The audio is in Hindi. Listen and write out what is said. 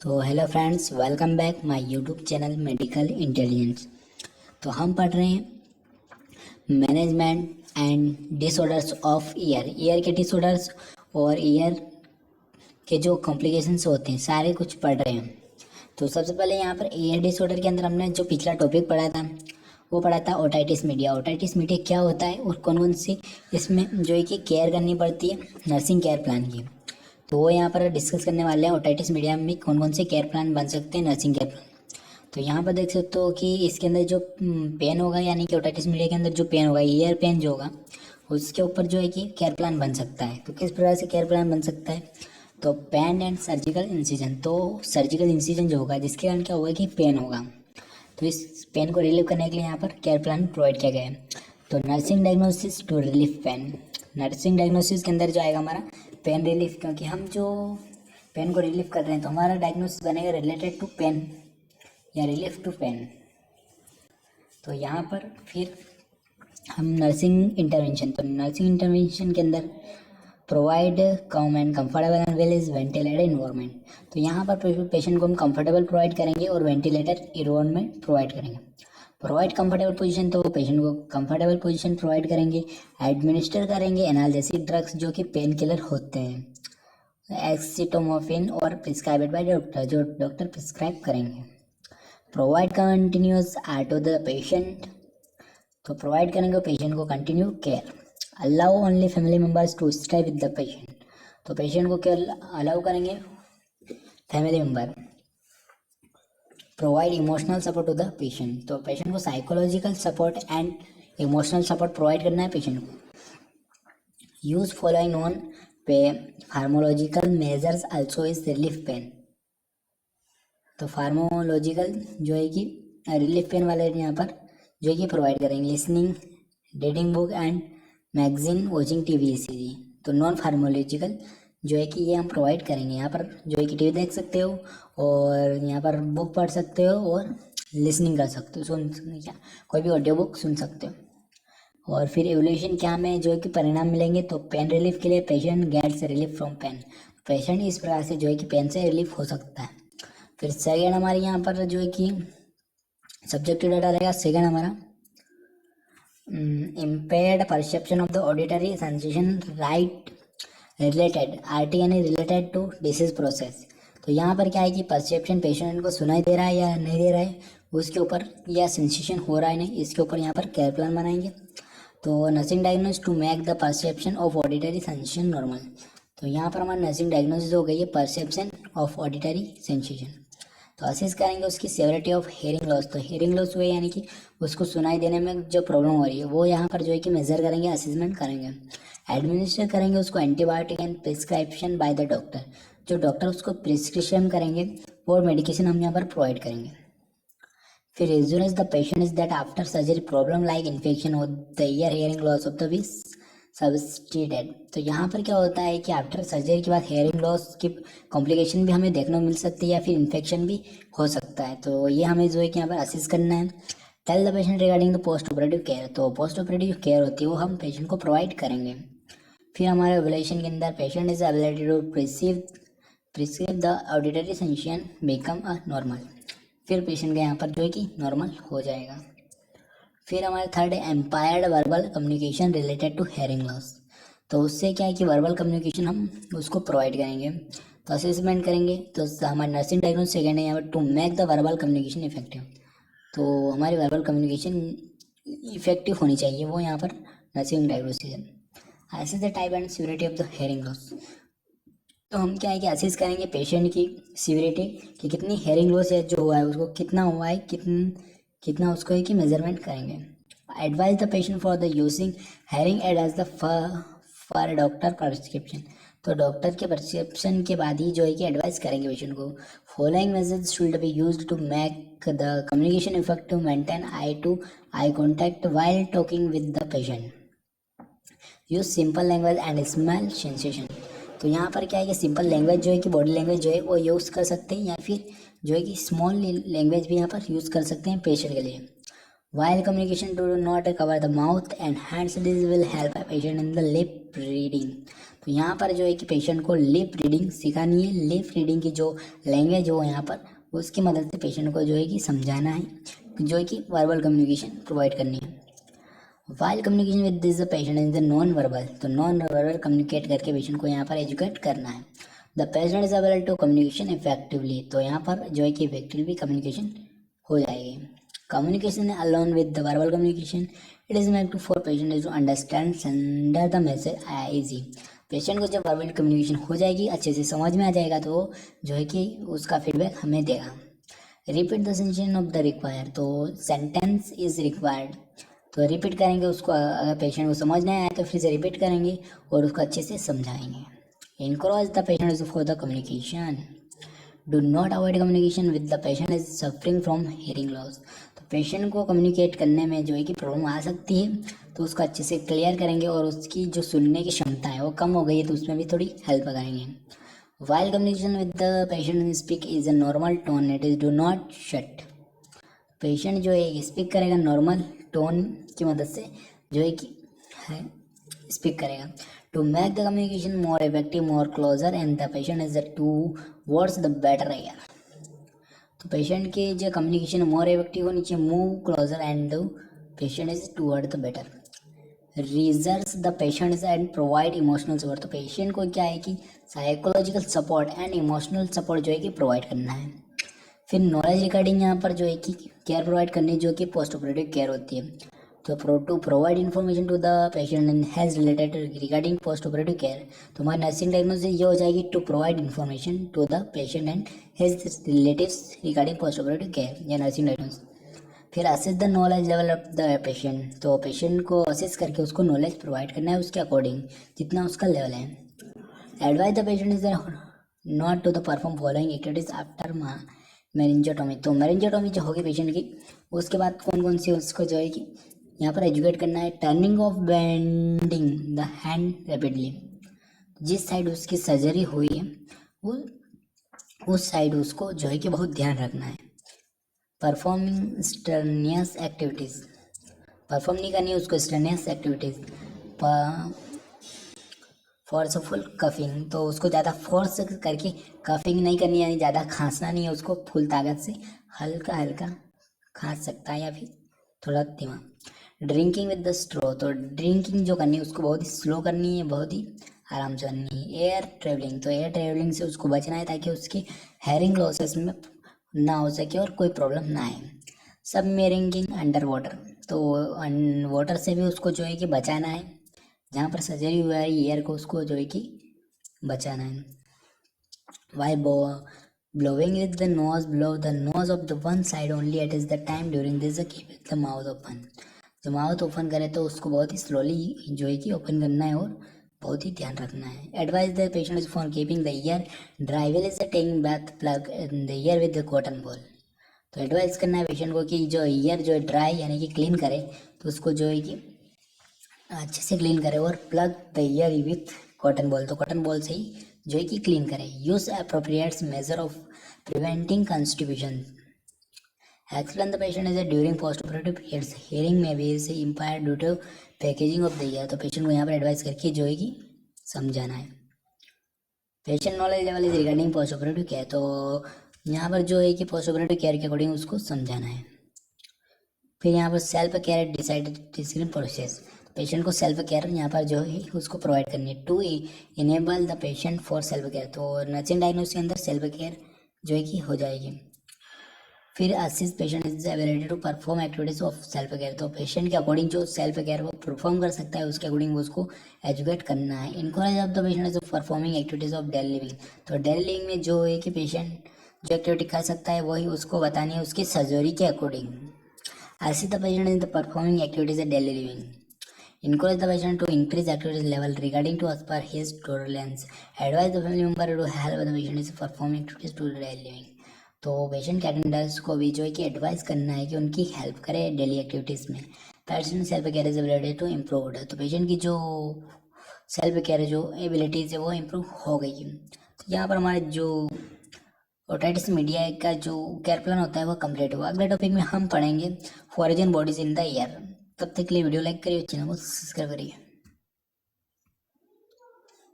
तो hello friends, welcome back my YouTube channel medical intelligence. तो हम पढ़ रहे हैं management and disorders of year के डिसऑर्डर्स और ईयर के जो कॉम्प्लिकेशंस होते हैं सारे कुछ पढ़ रहे हैं। तो सबसे पहले यहाँ पर ईयर डिसऑर्डर के अंदर हमने जो पिछला टॉपिक पढ़ा था वो पढ़ा था ओटाइटिस मीडिया। ओटाइटिस मीडिया क्या होता है और कौन कौन सी इसमें जो है कि केयर करनी पड़ती है नर्सिंग केयर प्लान की, तो वो यहाँ पर डिस्कस करने वाले हैं। ओटाइटिस मीडिया में कौन कौन से केयर प्लान बन सकते हैं नर्सिंग केयर प्लान। तो यहाँ पर देख सकते हो कि इसके अंदर जो पेन होगा, यानी कि ओटाइटिस मीडिया के अंदर जो पेन होगा, ईयर पेन जो होगा, उसके ऊपर जो है कि केयर प्लान बन सकता है। तो किस प्रकार से केयर प्लान बन सकता है? तो पेन एंड सर्जिकल इंसिजन। तो सर्जिकल इंसिजन जो होगा जिसके कारण क्या होगा कि पेन होगा, तो इस पेन को रिलीव करने के लिए यहाँ पर केयर प्लान प्रोवाइड किया गया है। तो nursing diagnosis to relief pain. Nursing diagnosis के अंदर जो आएगा हमारा पेन रिलीफ, क्योंकि हम जो पेन को रिलीफ कर रहे हैं तो हमारा डायग्नोसिस बनेगा रिलेटेड टू पेन या रिलीफ टू पेन। तो यहाँ पर फिर हम नर्सिंग इंटरवेंशन, तो नर्सिंग इंटरवेंशन के अंदर provide come and comfortable and well is ventilated environment. तो यहाँ पर पेशेंट को हम कंफर्टेबल प्रोवाइड करेंगे और वेंटिलेटर इन्वायरमेंट प्रोवाइड करेंगे। प्रोवाइड कंफर्टेबल पोजीशन, तो पेशेंट को कंफर्टेबल पोजीशन प्रोवाइड करेंगे। एडमिनिस्टर करेंगे एनाल्जेसिक ड्रग्स जो कि पेन किलर होते हैं, एक्सीटोमोफिन और प्रिस्क्राइब्ड बाय डॉक्टर, जो डॉक्टर प्रिस्क्राइब करेंगे। Provide continuous are to the patient, तो प्रोवाइड करेंगे पेशेंट को continue care. Allow only family members to stay with the patient, तो पेशेंट को केयर अलाउ करेंगे family member. Provide emotional support to the patient, तो पेशेंट को psychological support and emotional support provide करना है पेशेंट को। यूज फॉलोइंग नॉन पे pharmacological measures also is relief pain. तो फार्मोलॉजिकल जो है कि रिलीफ पेन वाले यहाँ पर जो है कि प्रोवाइड करेंगे। Listening, reading book and magazine, watching TV ECG. तो नॉन फार्मोलॉजिकल जो है कि ये हम प्रोवाइड करेंगे। यहाँ पर जो है कि टीवी देख सकते हो और यहाँ पर बुक पढ़ सकते हो और लिसनिंग कर सकते हो, क्या कोई भी ऑडियो बुक सुन सकते हो। और फिर एवोल्यूशन क्या में जो है कि परिणाम मिलेंगे, तो पेन रिलीफ के लिए patient gets relief from pain. Patient इस प्रकार से जो है कि पेन से रिलीफ हो सकता है। फिर सेकेंड हमारे यहाँ पर जो है कि सब्जेक्टिव डाटा रहेगा। सेकेंड हमारा impaired perception of the auditory sensation right related RT यानी related to disease process। तो यहाँ पर क्या है कि परसेप्शन पेशेंट को सुनाई दे रहा है या नहीं दे रहा है उसके ऊपर, या सेंसेशन हो रहा है नहीं, इसके ऊपर यहाँ पर केयर प्लान बनाएंगे। तो nursing diagnosis to make the perception of auditory sensation normal. तो यहाँ पर हमारा नर्सिंग डायग्नोसिस हो गई है परसेप्शन ऑफ ऑडिटरी सेंसेशन। तो असेस करेंगे उसकी सेवरिटी ऑफ हेयरिंग लॉस। तो हेयरिंग लॉस हुए यानी कि उसको सुनाई देने में जो प्रॉब्लम हो रही है वो यहाँ पर जो है कि मेजर करेंगे, असेसमेंट करेंगे। एडमिनिस्टर करेंगे उसको antibiotic and prescription by the doctor, जो डॉक्टर उसको प्रिस्क्रिप्शन करेंगे वो मेडिकेशन हम यहाँ पर प्रोवाइड करेंगे। फिर assurance the patient is that after surgery problem like infection of the ear, hearing loss of the which subsided. तो यहाँ पर क्या होता है कि आफ्टर सर्जरी के बाद हेयरिंग लॉस की कॉम्प्लिकेशन भी हमें देखने को मिल सकती है या फिर इन्फेक्शन भी हो सकता है। तो ये हमें जो है कि यहाँ पर असिस्ट करना है। Tell the patient regarding the post operative care, तो पोस्ट ऑपरेटिव केयर होती है वो हम पेशेंट को प्रोवाइड करेंगे। फिर हमारे एवल्यूशन के अंदर patient is ability to perceive the auditory sensation become a normal. फिर पेशेंट का यहाँ पर जो है कि नॉर्मल हो जाएगा। फिर हमारे थर्ड है impaired verbal communication related to hearing loss. तो उससे क्या है कि वर्बल कम्युनिकेशन हम उसको प्रोवाइड करेंगे, तो असेसमेंट करेंगे। तो हमारे नर्सिंग डायग्नोसिस सेकेंड है यहाँ पर to make the verbal communication effective. तो हमारी वर्बल कम्युनिकेशन इफेक्टिव होनी चाहिए, वो यहाँ पर नर्सिंग डायग्नोसिस है। Assess the type and severity of the hearing loss. तो हम क्या है कि असेस करेंगे पेशेंट की सीवियरिटी कि कितनी हेयरिंग लॉस है जो हुआ है उसको, कितना हुआ है, कितना उसको है कि मेजरमेंट करेंगे। Advise the patient for the using hearing aid as the for doctor prescription. तो डॉक्टर के प्रिस्क्रिप्शन के बाद ही जो है कि एडवाइस करेंगे पेशेंट को। Following measures should be used to make the communication effective, maintain eye to eye contact while talking with the patient, use simple language and small sensation. तो यहाँ पर क्या है कि सिंपल लैंग्वेज जो है कि बॉडी लैंग्वेज जो है वो यूज़ कर सकते हैं, या फिर जो है कि स्मॉल लैंग्वेज भी यहाँ पर यूज़ कर सकते हैं पेशेंट के लिए। While communication do not cover the mouth and hands, this will help a patient in the lip reading. तो यहाँ पर जो है कि पेशेंट को लिप रीडिंग सिखानी है. लिप रीडिंग की जो लैंग्वेज हो यहाँ पर उसकी मदद से पेशेंट को जो है कि समझाना है, जो है कि वर्बल कम्युनिकेशन प्रोवाइड करनी है. While communication with this patient is the non verbal. तो नॉन वर्बल कम्युनिकेट करके पेशेंट को यहाँ पर एजुकेट करना है. The patient is available to communication effectively. तो यहाँ पर जो है कि इफेक्टिवली कम्युनिकेशन हो जाएगी. Communication alone with the verbal communication, it is meant to for patient to understand sender the message easy. Patient को जब वर्बल कम्युनिकेशन हो जाएगी, अच्छे से समझ में आ जाएगा, तो जो है कि उसका फीडबैक हमें देगा. Repeat the sentence of the require. तो सेंटेंस इज रिक्वायर्ड. तो रिपीट करेंगे उसको. अगर पेशेंट को समझ नहीं आया तो फिर से रिपीट करेंगे और उसको अच्छे से समझाएंगे. Encourage the patient for the communication. Do not avoid communication with the patient is suffering from hearing loss. तो पेशेंट को कम्युनिकेट करने में जो है कि प्रॉब्लम आ सकती है, तो उसको अच्छे से क्लियर करेंगे और उसकी जो सुनने की क्षमता है वो कम हो गई है तो उसमें भी थोड़ी हेल्प करेंगे. While communication with the patient speak is a normal tone, it is do not shut. Patient जो है स्पीक करेगा नॉर्मल टोन की मदद से, जो है कि स्पीक करेगा. To make the communication more effective, more closer and the patient is the towards the better ear. तो पेशेंट के जो कम्युनिकेशन मोर इफेक्टिव होनी चाहिए, move closer and the patient is toward the better. Reserves the patients and provide emotional support. तो पेशेंट को क्या है कि psychological support and emotional support जो है कि प्रोवाइड करना है. फिर नॉलेज रिगार्डिंग यहाँ पर जो है कि केयर प्रोवाइड करनी, जो कि पोस्ट ऑपरेटिव केयर होती है. तो to provide information to the patient and has related regarding post operative care. तो हमारी नर्सिंग डायग्नोसिस ये हो जाएगी to provide information to the patient and has relatives regarding post operative care या नर्सिंग डायग्नोसिस. फिर assess the knowledge level of the patient. तो पेशेंट को असेस करके उसको नॉलेज प्रोवाइड करना है उसके अकॉर्डिंग जितना उसका लेवल है. Advise the patient is not to the perform following activities after myringotomy. तो मेरिंजोटोमी जो होगी पेशेंट की, उसके बाद कौन कौन सी उसको जो है कि यहाँ पर एजुकेट करना है. Turning of bending the hand rapidly. जिस साइड उसकी सर्जरी हुई है वो उस साइड उसको जो है कि बहुत ध्यान रखना है. Performing स्टर्नियस activities. परफॉर्म नहीं करनी है उसको स्टर्नियस एक्टिविटीज़. Forceful coughing. तो उसको ज़्यादा फोर्स करके कफिंग नहीं करनी, यानी ज़्यादा खांसना नहीं है उसको. फुल ताकत से हल्का हल्का खांस सकता है या फिर थोड़ा धीमा. Drinking with the स्ट्रो. तो ड्रिंकिंग जो करनी है उसको बहुत ही स्लो करनी है, बहुत ही आराम से करनी है. Air travelling. तो एयर ट्रेवलिंग से उसको बचना है ताकि उसकी हेयरिंग लॉसेस में ना हो सके और कोई प्रॉब्लम ना आए. सबमेरिंग अंडर वाटर. तो वाटर से भी उसको जो है कि बचाना है. जहाँ पर सर्जरी हुआ है ईयर को उसको जो है कि बचाना है. Why blowing with the nose, blow the nose of the one side only at is the time during this keep the mouth open. जो माउथ ओपन करे तो उसको बहुत ही स्लोली जो है कि ओपन करना है और बहुत ही ध्यान रखना है. Advise the patient is for keeping the ear dry well is taking bath plug in the ear with the cotton ball. तो एडवाइस करना है पेशेंट को कि जो ईयर जो है ड्राई यानी कि क्लीन करे, तो उसको जो है कि अच्छे से क्लीन करे और plug the ear with cotton ball. तो कॉटन बॉल से ही जो है कि क्लीन करें. Use appropriate measure of preventing constipation. Explain the patient is during post operative periods hearing में भी is impair due to packaging of the ear. तो पेशेंट को यहाँ पर एडवाइस करके जो है कि समझाना है. Patient knowledge level is regarding post operative care. तो यहाँ पर जो है कि पोस्ट ऑपरेटिव केयर के अकॉर्डिंग उसको समझाना है. फिर यहाँ पर self care decide process. Patient को सेल्फ केयर यहाँ पर जो है उसको प्रोवाइड करनी है. To enable the patient for self care. तो नर्सिंग डायग्नोसिस के अंदर सेल्फ केयर जो है कि हो जाएगी. फिर assist patient is ability to perform activities of self care. तो पेशेंट के अकॉर्डिंग जो सेल्फ केयर वो परफॉर्म कर सकता है उसके अकॉर्डिंग उसको एजुकेट करना है. Encourage of the patient is performing activities of daily living. तो डेली लिविंग में जो है कि पेशेंट जो एक्टिविटी कर सकता है वही उसको बतानी है उसकी सर्जरी के according. Assist the patient in the performing activities of daily living. Encourage the patient to increase activity level regarding to as per his tolerance. Advise the family member to help the patient is performing activities to daily living. तो पेशेंट के अटेंडर्स को भी जो है कि एडवाइस करना है कि उनकी हेल्प करे डेली एक्टिविटीज़ में. Patient self care is ability to improve. तो पेशेंट की जो सेल्फ केयर जो एबिलिटीज़ है वो इम्प्रूव हो गई. तो यहाँ पर हमारे जो ओटाइटिस मीडिया का जो केयर प्लान होता है वो कंप्लीट हुआ। अगले टॉपिक में हम पढ़ेंगे फॉरेजन बॉडीज इन द ईयर। तब तक के लिए वीडियो लाइक करिए, चैनल को सब्सक्राइब करिए।